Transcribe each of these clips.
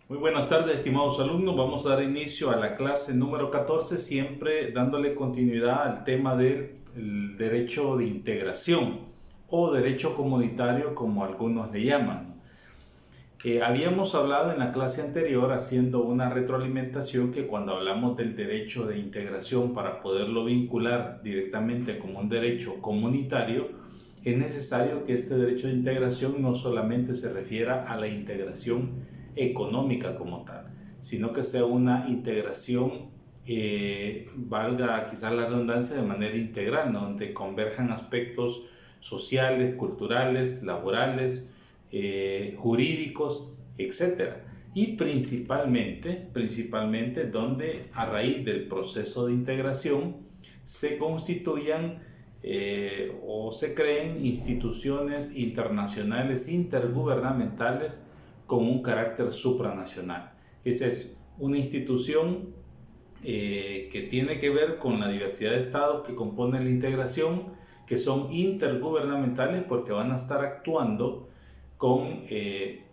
Muy buenas tardes, estimados alumnos. Vamos a dar inicio a la clase número 14, siempre dándole continuidad al tema del derecho de integración o derecho comunitario, como algunos le llaman. Habíamos hablado en la clase anterior, haciendo una retroalimentación, que cuando hablamos del derecho de integración, para poderlo vincular directamente como un derecho comunitario, es necesario que este derecho de integración no solamente se refiera a la integración económica como tal, sino que sea una integración, valga quizás la redundancia, de manera integral, ¿no? Donde converjan aspectos sociales, culturales, laborales, jurídicos, etcétera. Y principalmente donde a raíz del proceso de integración se constituyan o se creen instituciones internacionales intergubernamentales con un carácter supranacional. Esa es una institución que tiene que ver con la diversidad de estados que componen la integración, que son intergubernamentales porque van a estar actuando con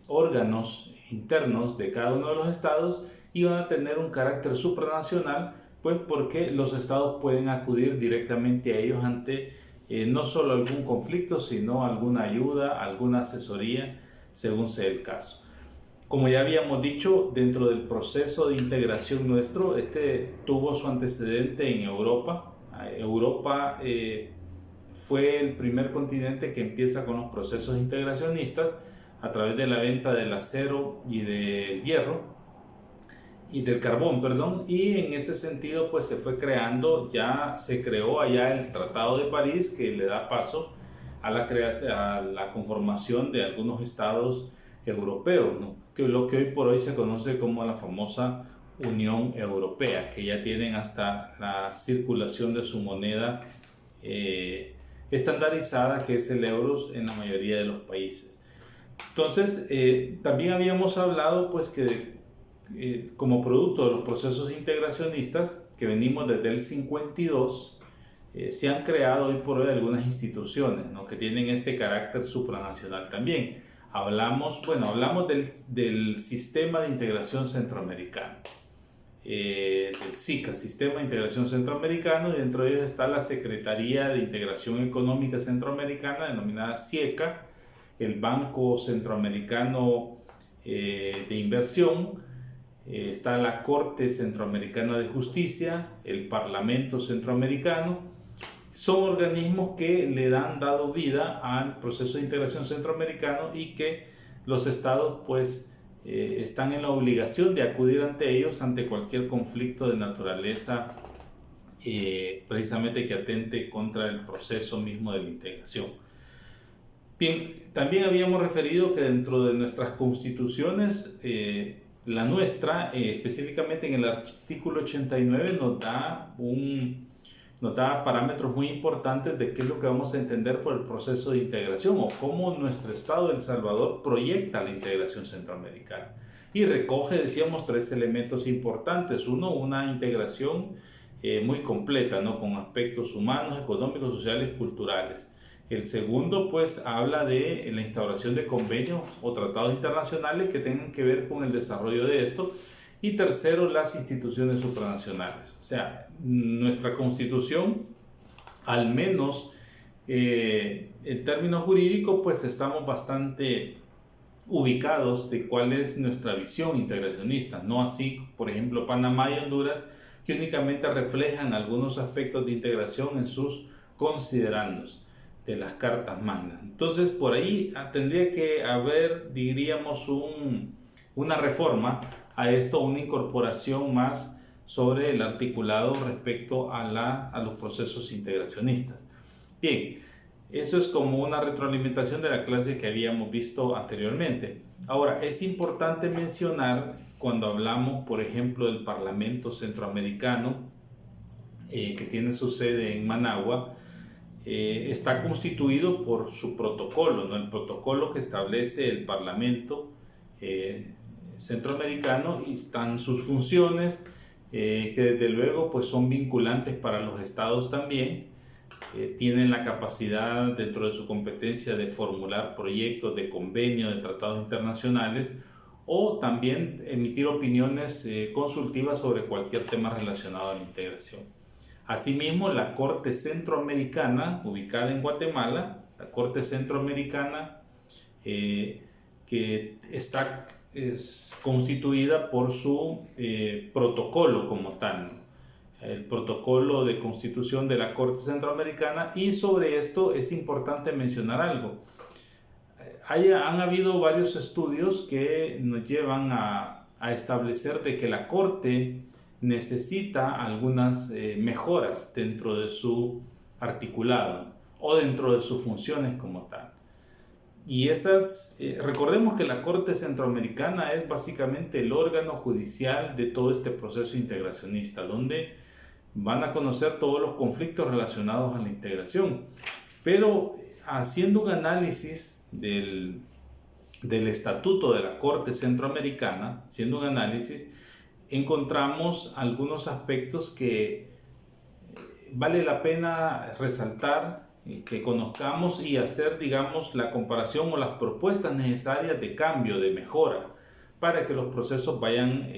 órganos internos de cada uno de los estados, y van a tener un carácter supranacional, pues porque los estados pueden acudir directamente a ellos ante no solo algún conflicto, sino alguna ayuda, alguna asesoría, según sea el caso. Como ya habíamos dicho, dentro del proceso de integración nuestro, este tuvo su antecedente en Europa. Europa fue el primer continente que empieza con los procesos integracionistas a través de la venta del acero y del hierro y del carbón, perdón, y en ese sentido pues se fue creando, ya se creó allá el Tratado de París, que le da paso a la conformación de algunos estados europeos, ¿no? Que lo que hoy por hoy se conoce como la famosa Unión Europea, que ya tienen hasta la circulación de su moneda estandarizada, que es el euro, en la mayoría de los países. Entonces, también habíamos hablado pues que como producto de los procesos integracionistas que venimos desde el 52, se han creado hoy por hoy algunas instituciones, ¿no?, que tienen este carácter supranacional también. Hablamos del Sistema de Integración Centroamericano, del SICA, Sistema de Integración Centroamericano, y dentro de ellos está la Secretaría de Integración Económica Centroamericana, denominada SIECA, el Banco Centroamericano de Inversión, está la Corte Centroamericana de Justicia, el Parlamento Centroamericano. Son organismos que le han dado vida al proceso de integración centroamericano y que los estados pues están en la obligación de acudir ante ellos ante cualquier conflicto de naturaleza, precisamente que atente contra el proceso mismo de la integración. Bien, también habíamos referido que dentro de nuestras constituciones, la nuestra, específicamente en el artículo 89, nos da parámetros muy importantes de qué es lo que vamos a entender por el proceso de integración, o cómo nuestro estado de El Salvador proyecta la integración centroamericana. Y recoge, decíamos, tres elementos importantes. Uno, una integración muy completa, ¿no?, con aspectos humanos, económicos, sociales, culturales. El segundo, pues, habla de la instauración de convenios o tratados internacionales que tengan que ver con el desarrollo de esto. Y tercero, las instituciones supranacionales. O sea, nuestra Constitución, al menos en términos jurídicos, pues estamos bastante ubicados de cuál es nuestra visión integracionista. No así, por ejemplo, Panamá y Honduras, que únicamente reflejan algunos aspectos de integración en sus considerandos de las cartas magnas. Entonces, por ahí tendría que haber, diríamos, una reforma a esto, una incorporación más sobre el articulado respecto a los procesos integracionistas. Bien, eso es como una retroalimentación de la clase que habíamos visto anteriormente. Ahora, es importante mencionar, cuando hablamos, por ejemplo, del Parlamento Centroamericano, que tiene su sede en Managua, está constituido por su protocolo, ¿no? El protocolo que establece el Parlamento centroamericano, y están sus funciones, que desde luego pues son vinculantes para los estados también. Tienen la capacidad dentro de su competencia de formular proyectos de convenio, de tratados internacionales, o también emitir opiniones consultivas sobre cualquier tema relacionado a la integración. Asimismo, la Corte Centroamericana, ubicada en Guatemala, la Corte Centroamericana, que es constituida por su protocolo como tal, el protocolo de constitución de la Corte Centroamericana, y sobre esto es importante mencionar algo. Han habido varios estudios que nos llevan a establecer de que la Corte necesita algunas mejoras dentro de su articulado o dentro de sus funciones como tal. Y recordemos que la Corte Centroamericana es básicamente el órgano judicial de todo este proceso integracionista, donde van a conocer todos los conflictos relacionados a la integración. Pero haciendo un análisis del estatuto de la Corte Centroamericana, haciendo un análisis, encontramos algunos aspectos que vale la pena resaltar, que conozcamos y hacer, digamos, la comparación o las propuestas necesarias de cambio, de mejora, para que los procesos vayan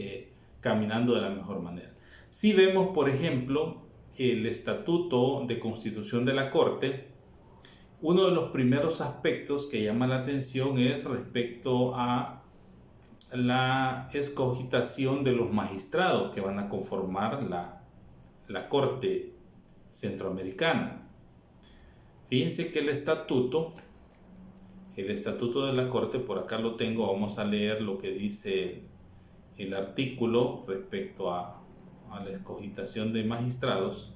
caminando de la mejor manera. Si vemos, por ejemplo, el Estatuto de Constitución de la Corte, uno de los primeros aspectos que llama la atención es respecto a la escogitación de los magistrados que van a conformar la Corte Centroamericana. Fíjense que el estatuto de la Corte, por acá lo tengo, vamos a leer lo que dice el artículo respecto a la escogitación de magistrados.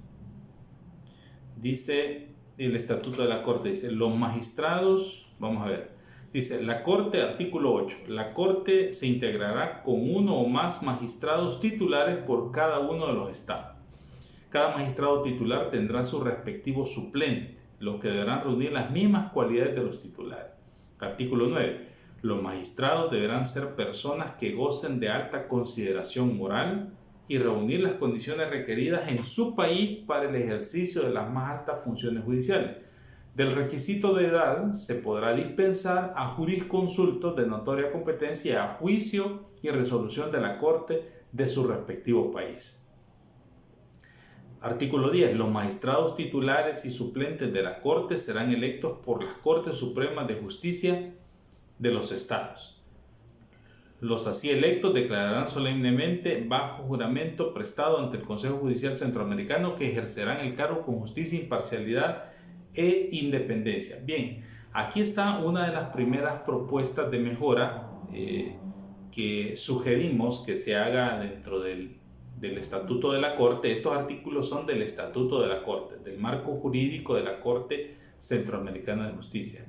Dice el estatuto de la Corte, dice, los magistrados, vamos a ver, dice, la Corte, artículo 8, la Corte se integrará con uno o más magistrados titulares por cada uno de los estados. Cada magistrado titular tendrá su respectivo suplente, los que deberán reunir las mismas cualidades de los titulares. Artículo 9. Los magistrados deberán ser personas que gocen de alta consideración moral y reunir las condiciones requeridas en su país para el ejercicio de las más altas funciones judiciales. Del requisito de edad se podrá dispensar a jurisconsultos de notoria competencia a juicio y resolución de la Corte de su respectivo país. Artículo 10. Los magistrados titulares y suplentes de la Corte serán electos por las Cortes Supremas de Justicia de los Estados. Los así electos declararán solemnemente bajo juramento prestado ante el Consejo Judicial Centroamericano que ejercerán el cargo con justicia, imparcialidad e independencia. Bien, aquí está una de las primeras propuestas de mejora que sugerimos que se haga dentro del Estatuto de la Corte. Estos artículos son del Estatuto de la Corte, del marco jurídico de la Corte Centroamericana de Justicia.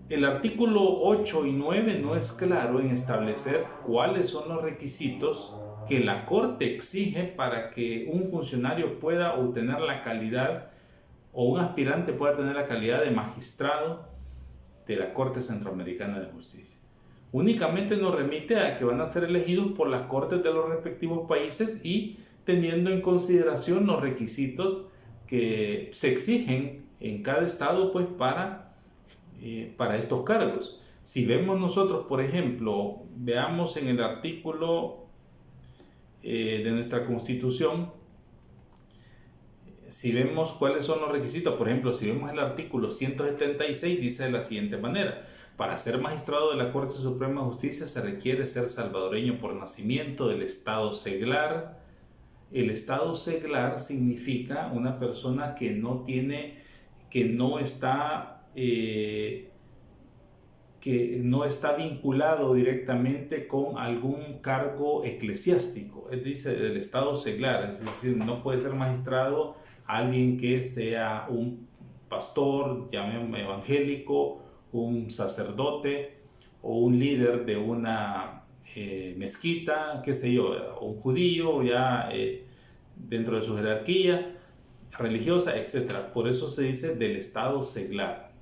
El artículo 8 y 9 no es claro en establecer cuáles son los requisitos que la Corte exige para que un funcionario pueda obtener la calidad o un aspirante pueda tener la calidad de magistrado de la Corte Centroamericana de Justicia. Únicamente nos remite a que van a ser elegidos por las cortes de los respectivos países y teniendo en consideración los requisitos que se exigen en cada estado pues para estos cargos. Si vemos nosotros, por ejemplo, veamos en el artículo de nuestra Constitución, si vemos cuáles son los requisitos, por ejemplo, si vemos el artículo 176, dice de la siguiente manera: para ser magistrado de la Corte Suprema de Justicia se requiere ser salvadoreño por nacimiento, del estado seglar. El estado seglar significa una persona que no está vinculado directamente con algún cargo eclesiástico. Dice del estado seglar, es decir, no puede ser magistrado alguien que sea un pastor, llamemos evangélico, un sacerdote o un líder de una mezquita, qué sé yo, o un judío ya dentro de su jerarquía religiosa, etc. Por eso se dice del estado seglar.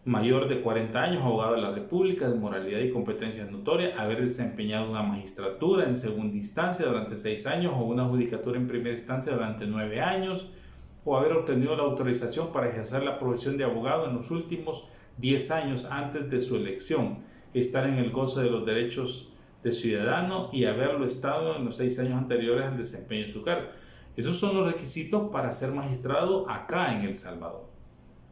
Mayor de 40 años, abogado de la República, de moralidad y competencias notorias, haber desempeñado una magistratura en segunda instancia durante 6 años o una judicatura en primera instancia durante 9 años, o haber obtenido la autorización para ejercer la profesión de abogado en los últimos 10 años antes de su elección, estar en el goce de los derechos de ciudadano y haberlo estado en los 6 años anteriores al desempeño de su cargo. Esos son los requisitos para ser magistrado acá en El Salvador.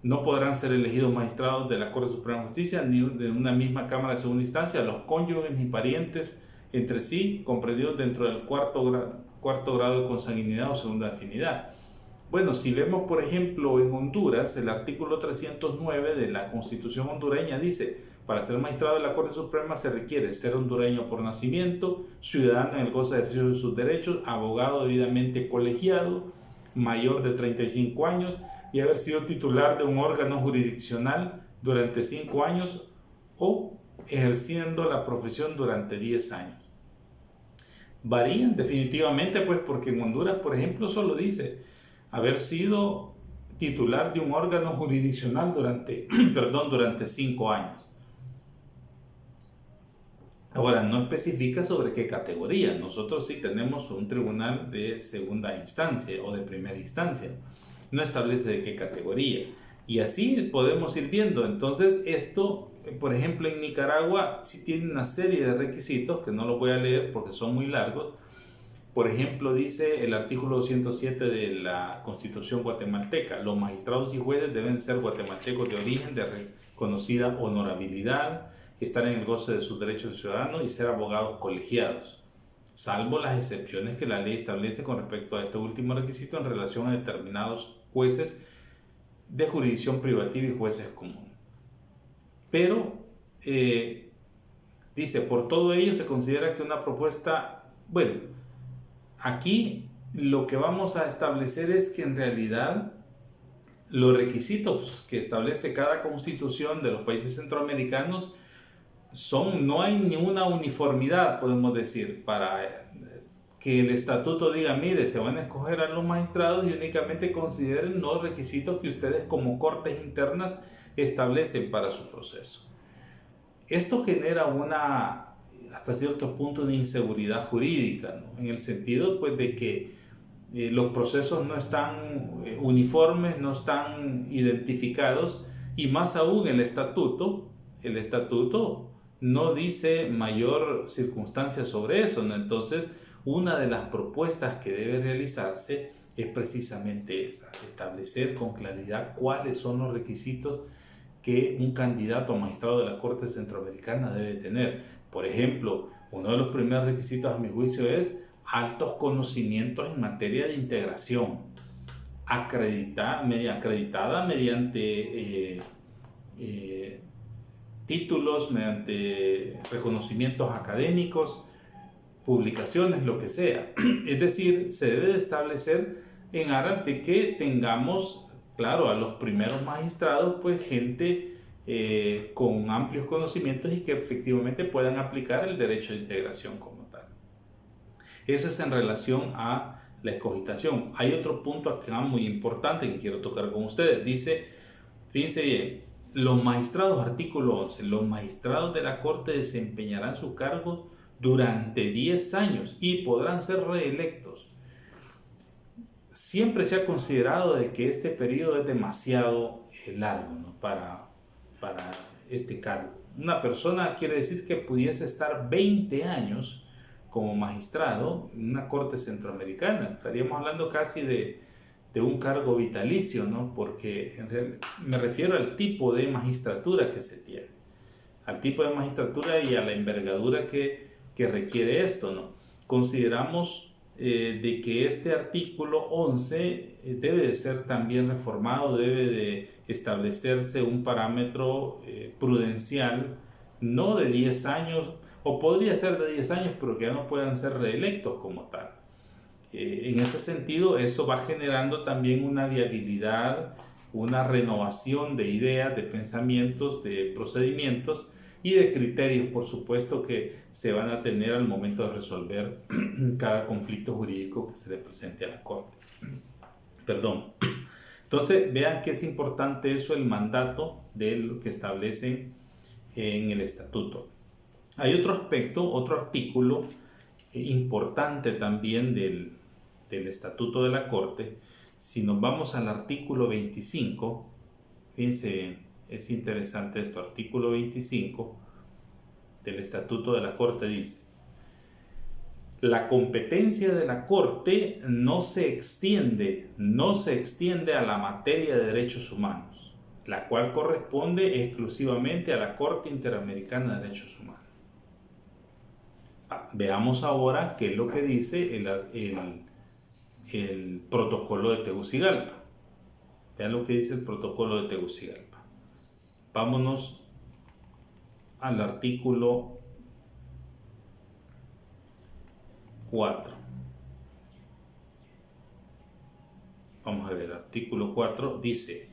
No podrán ser elegidos magistrados de la Corte Suprema de Justicia ni de una misma Cámara de Segunda Instancia los cónyuges ni parientes entre sí comprendidos dentro del cuarto grado de consanguinidad o segunda afinidad. Bueno, si vemos por ejemplo en Honduras, el artículo 309 de la Constitución hondureña dice: para ser magistrado de la Corte Suprema se requiere ser hondureño por nacimiento, ciudadano en el goce de ejercicio de sus derechos, abogado debidamente colegiado, mayor de 35 años y haber sido titular de un órgano jurisdiccional durante 5 años o ejerciendo la profesión durante 10 años. Varían definitivamente, pues, porque en Honduras, por ejemplo, solo dice haber sido titular de un órgano jurisdiccional durante 5 años. Ahora, no especifica sobre qué categoría. Nosotros sí tenemos un tribunal de segunda instancia o de primera instancia. No establece de qué categoría. Y así podemos ir viendo. Entonces, esto, por ejemplo, en Nicaragua sí tiene una serie de requisitos que no los voy a leer porque son muy largos. Por ejemplo, dice el artículo 207 de la Constitución guatemalteca: los magistrados y jueces deben ser guatemaltecos de origen, de reconocida honorabilidad, estar en el goce de sus derechos de ciudadanos y ser abogados colegiados, salvo las excepciones que la ley establece con respecto a este último requisito en relación a determinados jueces de jurisdicción privativa y jueces comunes. Pero dice: por todo ello se considera que una propuesta, bueno, aquí lo que vamos a establecer es que en realidad los requisitos que establece cada constitución de los países centroamericanos no hay ninguna uniformidad, podemos decir, para que el estatuto diga: mire, se van a escoger a los magistrados y únicamente consideren los requisitos que ustedes como cortes internas establecen para su proceso. Esto genera hasta cierto punto, una inseguridad jurídica, ¿no? En el sentido, pues, de que los procesos no están uniformes, no están identificados, y más aún el estatuto no dice mayor circunstancia sobre eso, ¿no? Entonces, una de las propuestas que debe realizarse es precisamente esa: establecer con claridad cuáles son los requisitos que un candidato a magistrado de la Corte Centroamericana debe tener. Por ejemplo, uno de los primeros requisitos, a mi juicio, es altos conocimientos en materia de integración, acreditada mediante títulos, mediante reconocimientos académicos, publicaciones, lo que sea. Es decir, se debe de establecer en aras de que tengamos, claro, a los primeros magistrados, pues gente con amplios conocimientos y que efectivamente puedan aplicar el derecho de integración como tal. Eso es en relación a la escogitación. Hay otro punto acá muy importante que quiero tocar con ustedes. Dice, fíjense bien, los magistrados, artículo 11, los magistrados de la Corte desempeñarán su cargo durante 10 años y podrán ser reelectos. Siempre se ha considerado de que este periodo es demasiado largo, ¿no? para este cargo. Una persona, quiere decir que pudiese estar 20 años como magistrado en una corte centroamericana. Estaríamos hablando casi de un cargo vitalicio, ¿no? Porque en realidad me refiero al tipo de magistratura que se tiene, al tipo de magistratura y a la envergadura que requiere esto, ¿no? Consideramos de que este artículo 11 debe de ser también reformado, debe de establecerse un parámetro prudencial, no de 10 años, o podría ser de 10 años, pero que ya no puedan ser reelectos como tal. En ese sentido, eso va generando también una viabilidad, una renovación de ideas, de pensamientos, de procedimientos y de criterios, por supuesto, que se van a tener al momento de resolver cada conflicto jurídico que se le presente a la Corte. Perdón. Entonces, vean que es importante eso, el mandato de lo que establecen en el estatuto. Hay otro aspecto, otro artículo importante también del estatuto de la Corte. Si nos vamos al artículo 25, fíjense, es interesante esto, artículo 25, del Estatuto de la Corte dice: la competencia de la Corte no se extiende a la materia de derechos humanos, la cual corresponde exclusivamente a la Corte Interamericana de Derechos Humanos. Veamos ahora qué es lo que dice el protocolo de Tegucigalpa. Vean lo que dice el protocolo de Tegucigalpa. Vámonos al artículo 4. Vamos a ver, el artículo 4 dice: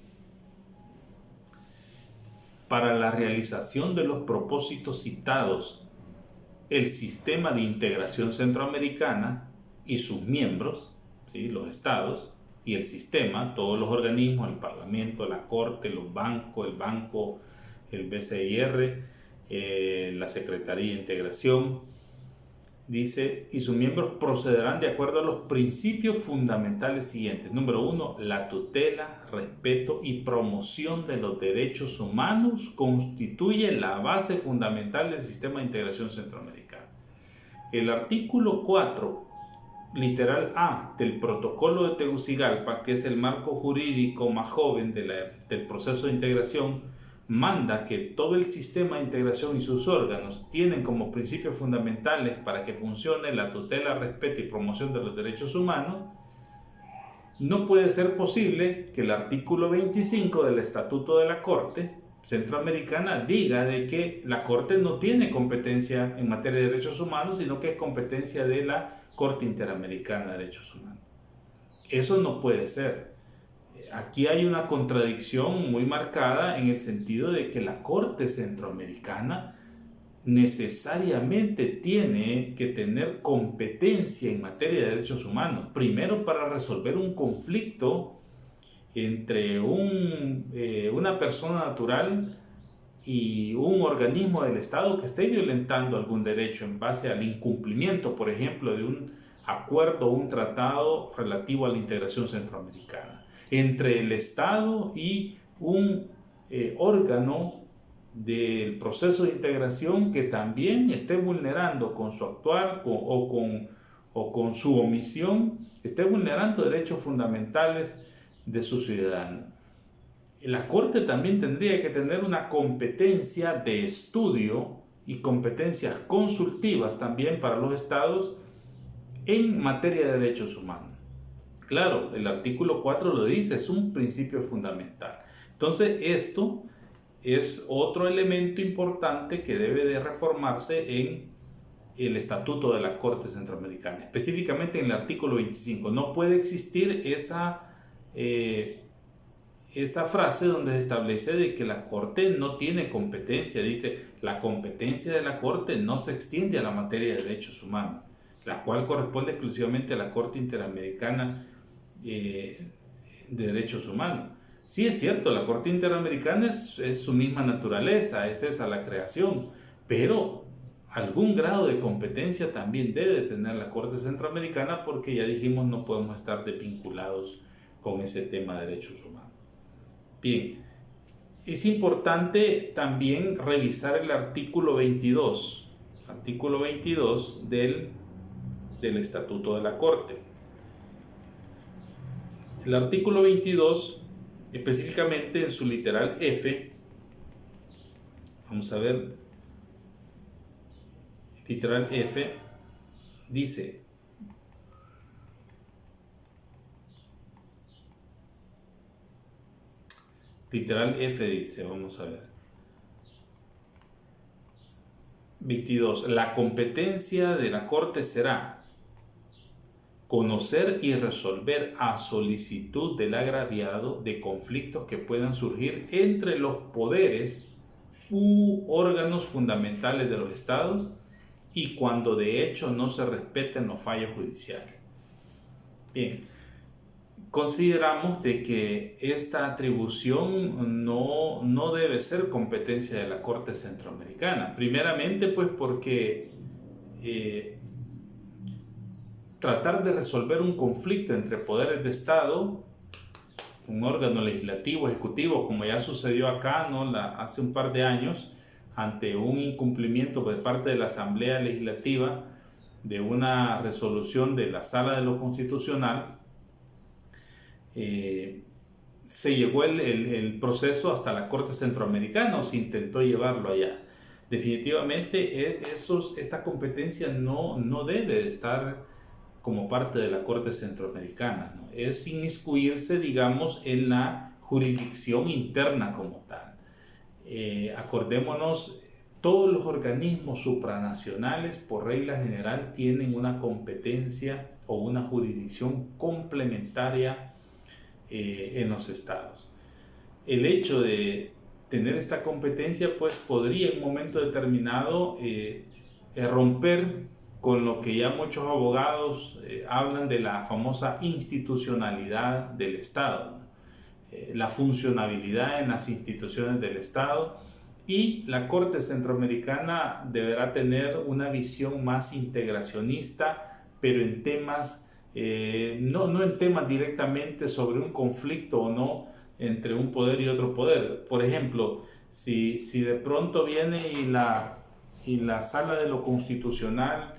para la realización de los propósitos citados, el Sistema de Integración Centroamericana y sus miembros, ¿sí?, los estados, y el sistema, todos los organismos, el Parlamento, la Corte, los bancos, el banco, el BCIR, la Secretaría de Integración, dice, y sus miembros procederán de acuerdo a los principios fundamentales siguientes. Número 1, la tutela, respeto y promoción de los derechos humanos constituye la base fundamental del Sistema de Integración Centroamericana. El artículo 4, literal A, del protocolo de Tegucigalpa, que es el marco jurídico más joven del proceso de integración, manda que todo el sistema de integración y sus órganos tienen como principios fundamentales para que funcione la tutela, respeto y promoción de los derechos humanos. No puede ser posible que el artículo 25 del Estatuto de la Corte Centroamericana diga de que la Corte no tiene competencia en materia de derechos humanos, sino que es competencia de la Corte Interamericana de Derechos Humanos. Eso no puede ser. Aquí hay una contradicción muy marcada en el sentido de que la Corte Centroamericana necesariamente tiene que tener competencia en materia de derechos humanos, primero para resolver un conflicto entre una persona natural y un organismo del Estado que esté violentando algún derecho en base al incumplimiento, por ejemplo, de un acuerdo o un tratado relativo a la integración centroamericana, entre el Estado y un órgano del proceso de integración que también esté vulnerando con su actuar o con su omisión, esté vulnerando derechos fundamentales de sus ciudadanos. La Corte también tendría que tener una competencia de estudio y competencias consultivas también para los estados en materia de derechos humanos. Claro, el artículo 4 lo dice, es un principio fundamental. Entonces, esto es otro elemento importante que debe de reformarse en el Estatuto de la Corte Centroamericana, específicamente en el artículo 25. No puede existir esa frase donde se establece de que la Corte no tiene competencia. Dice, la competencia de la Corte no se extiende a la materia de derechos humanos, la cual corresponde exclusivamente a la Corte Interamericana de Derechos Humanos. Sí, es cierto, la Corte Interamericana es su misma naturaleza, es esa la creación, pero algún grado de competencia también debe tener la Corte Centroamericana, porque ya dijimos no podemos estar desvinculados con ese tema de derechos humanos. Bien, es importante también revisar el artículo 22 del Estatuto de la Corte. El artículo 22, específicamente en su literal F, vamos a ver, literal F, dice: literal F dice, vamos a ver, 22, la competencia de la Corte será conocer y resolver a solicitud del agraviado de conflictos que puedan surgir entre los poderes u órganos fundamentales de los estados y cuando de hecho no se respeten los fallos judiciales. Bien, consideramos de que esta atribución no debe ser competencia de la Corte Centroamericana. Primeramente, pues porque tratar de resolver un conflicto entre poderes de Estado, un órgano legislativo, ejecutivo, como ya sucedió acá, ¿no?, hace un par de años, ante un incumplimiento por parte de la Asamblea Legislativa de una resolución de la Sala de lo Constitucional, se llevó el proceso hasta la Corte Centroamericana, o se intentó llevarlo allá. Definitivamente esta competencia no debe de estar como parte de la Corte Centroamericana, ¿no? Es inmiscuirse, digamos, en la jurisdicción interna como tal. Acordémonos, todos los organismos supranacionales, por regla general, tienen una competencia o una jurisdicción complementaria en los estados. El hecho de tener esta competencia, pues podría en un momento determinado romper con lo que ya muchos abogados hablan de la famosa institucionalidad del Estado, la funcionabilidad en las instituciones del Estado, y la Corte Centroamericana deberá tener una visión más integracionista, pero en temas, no en temas directamente sobre un conflicto o no entre un poder y otro poder. Por ejemplo, si de pronto viene y la Sala de lo Constitucional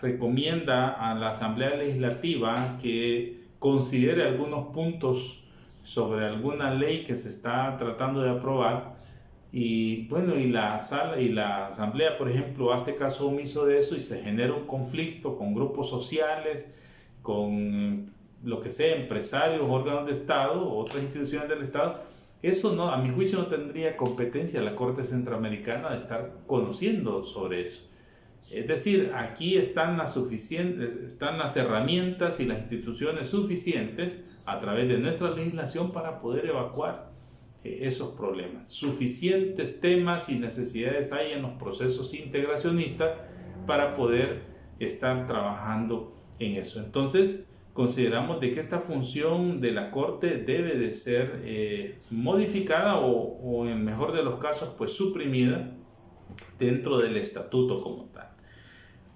recomienda a la Asamblea Legislativa que considere algunos puntos sobre alguna ley que se está tratando de aprobar, y bueno, y la Asamblea, por ejemplo, hace caso omiso de eso y se genera un conflicto con grupos sociales, con lo que sea, empresarios, órganos de Estado, otras instituciones del Estado, eso no, a mi juicio no tendría competencia la Corte Centroamericana de estar conociendo sobre eso. Es decir, aquí están las herramientas y las instituciones suficientes a través de nuestra legislación para poder evacuar esos problemas. Suficientes temas y necesidades hay en los procesos integracionistas para poder estar trabajando en eso. Entonces, consideramos de que esta función de la Corte debe de ser modificada o en el mejor de los casos, pues suprimida dentro del estatuto como tal.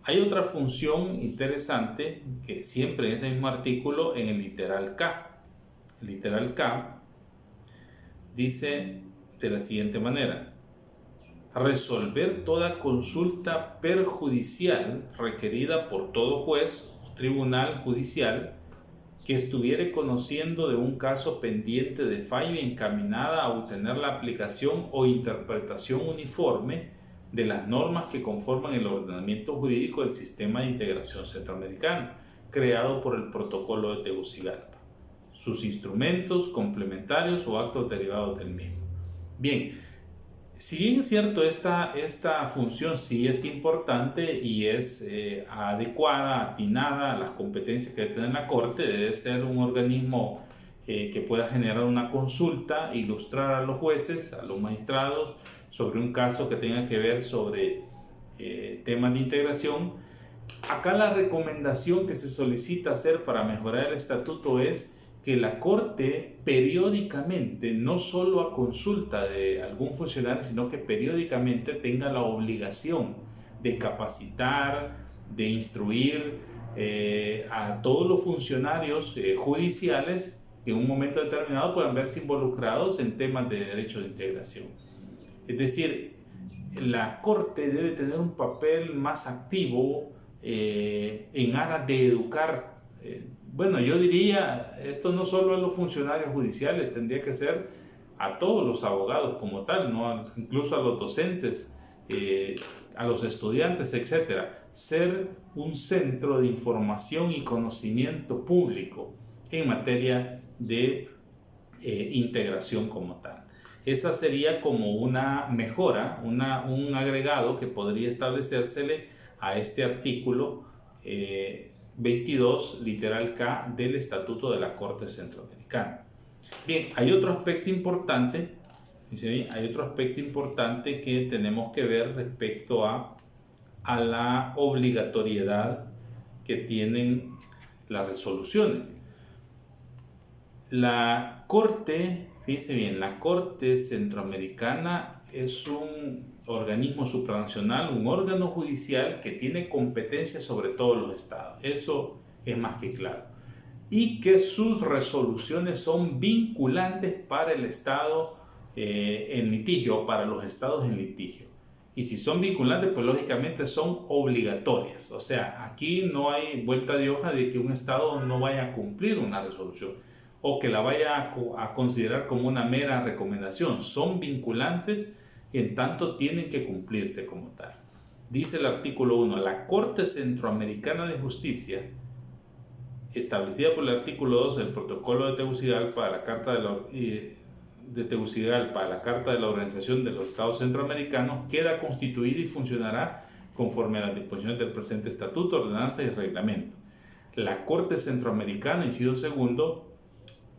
Hay otra función interesante que siempre en ese mismo artículo, en el literal K. El literal K dice de la siguiente manera: resolver toda consulta perjudicial requerida por todo juez o tribunal judicial que estuviere conociendo de un caso pendiente de fallo y encaminada a obtener la aplicación o interpretación uniforme de las normas que conforman el ordenamiento jurídico del Sistema de Integración Centroamericano, creado por el Protocolo de Tegucigalpa, sus instrumentos complementarios o actos derivados del mismo. Bien, si bien es cierto, esta función sí es importante y es adecuada, atinada a las competencias que tiene la Corte, debe ser un organismo que pueda generar una consulta, ilustrar a los jueces, a los magistrados, sobre un caso que tenga que ver sobre temas de integración. Acá la recomendación que se solicita hacer para mejorar el estatuto es que la Corte periódicamente, no solo a consulta de algún funcionario, sino que periódicamente tenga la obligación de capacitar, de instruir a todos los funcionarios judiciales que en un momento determinado puedan verse involucrados en temas de derecho de integración. Es decir, la Corte debe tener un papel más activo en aras de educar. Bueno, yo diría, esto no solo a los funcionarios judiciales, tendría que ser a todos los abogados como tal, ¿no? Incluso a los docentes, a los estudiantes, etc. Ser un centro de información y conocimiento público en materia de integración como tal. Esa sería como una mejora, un agregado que podría establecérsele a este artículo 22, literal K, del Estatuto de la Corte Centroamericana. Bien, hay otro aspecto importante, ¿sí? Hay otro aspecto importante que tenemos que ver respecto a la obligatoriedad que tienen las resoluciones. La Corte, fíjense bien, la Corte Centroamericana es un organismo supranacional, un órgano judicial que tiene competencia sobre todos los estados. Eso es más que claro. Y que sus resoluciones son vinculantes para el estado en litigio o para los estados en litigio. Y si son vinculantes, pues lógicamente son obligatorias. O sea, aquí no hay vuelta de hoja de que un estado no vaya a cumplir una resolución o que la vaya a considerar como una mera recomendación. Son vinculantes y en tanto tienen que cumplirse como tal. Dice el artículo 1, la Corte Centroamericana de Justicia, establecida por el artículo 2 del Protocolo de Tegucigalpa para la Carta de Tegucigalpa para la Carta de la Organización de los Estados Centroamericanos, queda constituida y funcionará conforme a las disposiciones del presente estatuto, ordenanza y reglamento. La Corte Centroamericana, inciso segundo,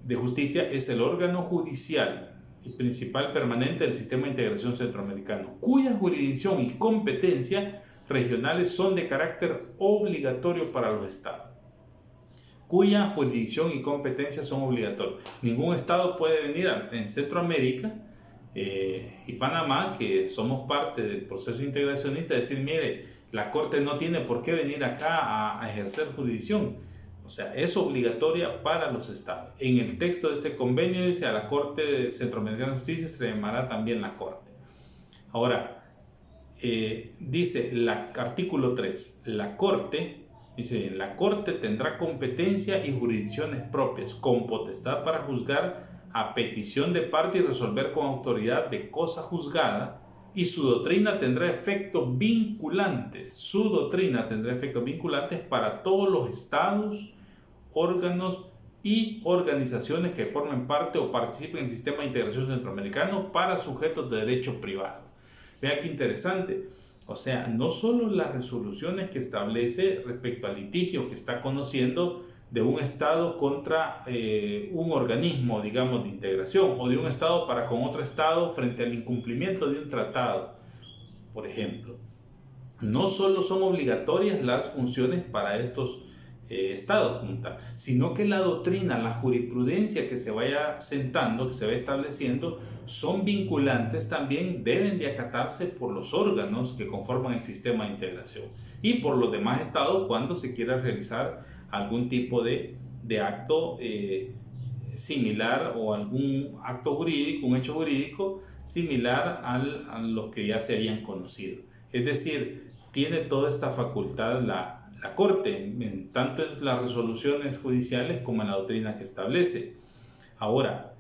de Justicia es el órgano judicial y principal permanente del Sistema de Integración Centroamericano, cuya jurisdicción y competencia regionales son de carácter obligatorio para los estados. Cuya jurisdicción y competencia son obligatorios. Ningún estado puede venir en Centroamérica y Panamá, que somos parte del proceso integracionista, decir, mire, la Corte no tiene por qué venir acá a ejercer jurisdicción. O sea, es obligatoria para los estados. En el texto de este convenio dice a la Corte Centroamericana de Justicia se le llamará también la Corte. Ahora, dice el artículo 3, la Corte... Dice, la Corte tendrá competencia y jurisdicciones propias, con potestad para juzgar a petición de parte y resolver con autoridad de cosa juzgada, y su doctrina tendrá efectos vinculantes. Su doctrina tendrá efectos vinculantes para todos los estados, órganos y organizaciones que formen parte o participen en el Sistema de Integración Centroamericano para sujetos de derecho privado. Vea qué interesante. O sea, no solo las resoluciones que establece respecto al litigio que está conociendo de un estado contra un organismo, digamos, de integración, o de un estado para con otro estado frente al incumplimiento de un tratado, por ejemplo. No solo son obligatorias las funciones para estos estados como tal, sino que la doctrina, la jurisprudencia que se vaya sentando, que se va estableciendo, son vinculantes también, deben de acatarse por los órganos que conforman el sistema de integración y por los demás estados cuando se quiera realizar algún tipo de acto similar o algún acto jurídico, un hecho jurídico similar a los que ya se habían conocido. Es decir, tiene toda esta facultad la Corte, tanto en las resoluciones judiciales como en la doctrina que establece. Ahora,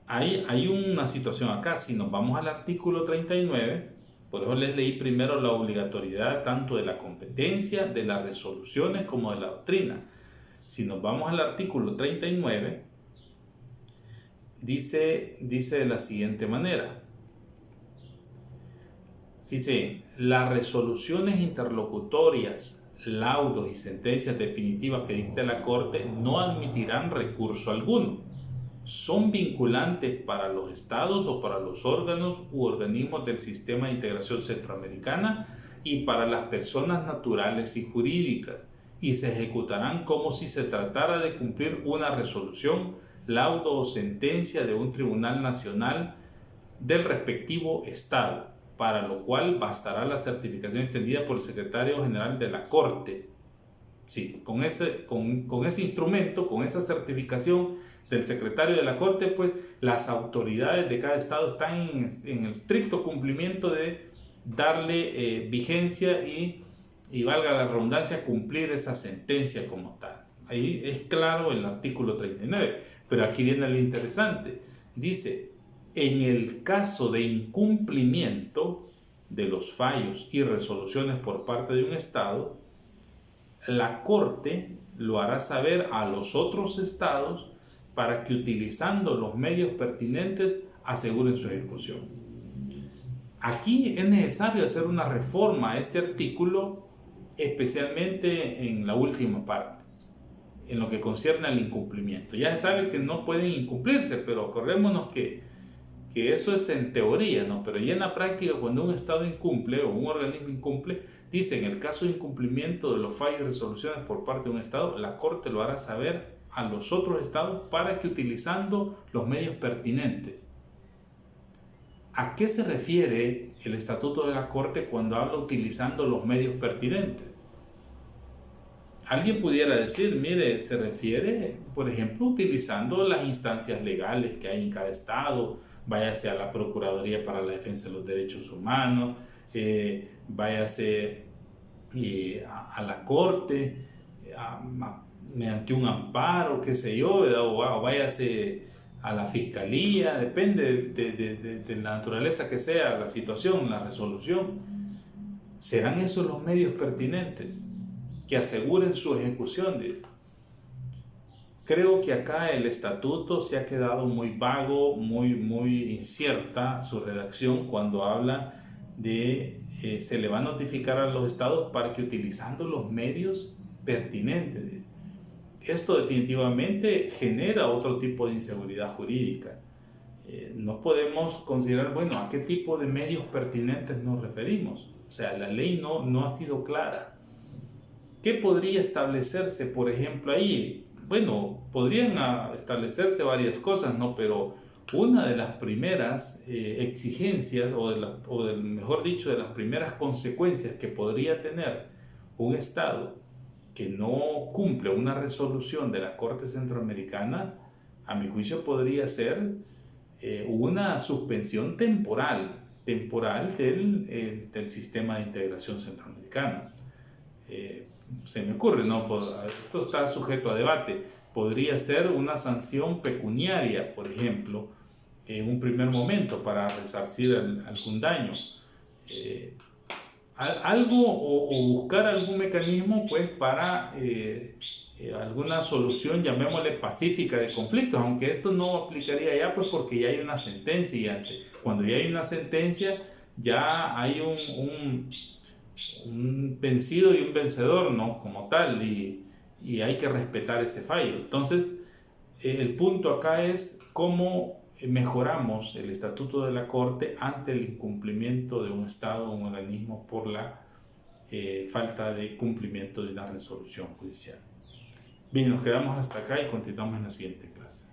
hay una situación acá. Si nos vamos al artículo 39, por eso les leí primero la obligatoriedad tanto de la competencia, de las resoluciones como de la doctrina. Si nos vamos al artículo 39, dice de la siguiente manera. Dice, las resoluciones interlocutorias, laudos y sentencias definitivas que dicte la Corte no admitirán recurso alguno. Son vinculantes para los estados o para los órganos u organismos del Sistema de Integración Centroamericana y para las personas naturales y jurídicas, y se ejecutarán como si se tratara de cumplir una resolución, laudo o sentencia de un tribunal nacional del respectivo estado, para lo cual bastará la certificación extendida por el secretario general de la Corte. Sí, con ese instrumento, con esa certificación del secretario de la Corte, pues las autoridades de cada estado están en el estricto cumplimiento de darle vigencia y valga la redundancia, cumplir esa sentencia como tal. Ahí es claro el artículo 39, pero aquí viene lo interesante. Dice, en el caso de incumplimiento de los fallos y resoluciones por parte de un estado, la Corte lo hará saber a los otros estados para que utilizando los medios pertinentes aseguren su ejecución. Aquí es necesario hacer una reforma a este artículo, especialmente en la última parte, en lo que concierne al incumplimiento. Ya se sabe que no pueden incumplirse, pero acordémonos que eso es en teoría, ¿no? Pero ya en la práctica, cuando un estado incumple o un organismo incumple, dice, en el caso de incumplimiento de los fallos y resoluciones por parte de un estado, la Corte lo hará saber a los otros estados para que utilizando los medios pertinentes. ¿A qué se refiere el Estatuto de la Corte cuando habla utilizando los medios pertinentes? Alguien pudiera decir, mire, se refiere, por ejemplo, utilizando las instancias legales que hay en cada estado, váyase a la Procuraduría para la Defensa de los Derechos Humanos, váyase a la Corte, mediante un amparo, qué sé yo, o váyase a la Fiscalía, depende de la naturaleza que sea la situación, la resolución. ¿Serán esos los medios pertinentes que aseguren su ejecución? Creo que acá el estatuto se ha quedado muy vago, muy incierta su redacción cuando habla de se le va a notificar a los estados para que utilizando los medios pertinentes. Esto definitivamente genera otro tipo de inseguridad jurídica. No podemos considerar, bueno, ¿a qué tipo de medios pertinentes nos referimos? O sea, la ley no ha sido clara. ¿Qué podría establecerse, por ejemplo, ahí? Bueno, podrían establecerse varias cosas, ¿no? Pero una de las primeras exigencias, mejor dicho, de las primeras consecuencias que podría tener un Estado que no cumple una resolución de la Corte Centroamericana, a mi juicio podría ser una suspensión temporal del sistema de integración centroamericano. Se me ocurre, ¿no? Pues, esto está sujeto a debate. Podría ser una sanción pecuniaria, por ejemplo, en un primer momento para resarcir algún daño. Algo o buscar algún mecanismo pues para alguna solución, llamémosle pacífica de conflictos, aunque esto no aplicaría ya pues porque ya hay una sentencia y cuando ya hay una sentencia ya hay un vencido y un vencedor, ¿no? Como tal, y hay que respetar ese fallo. Entonces, el punto acá es cómo mejoramos el estatuto de la Corte ante el incumplimiento de un Estado o un organismo por la falta de cumplimiento de una resolución judicial. Bien, nos quedamos hasta acá y continuamos en la siguiente clase.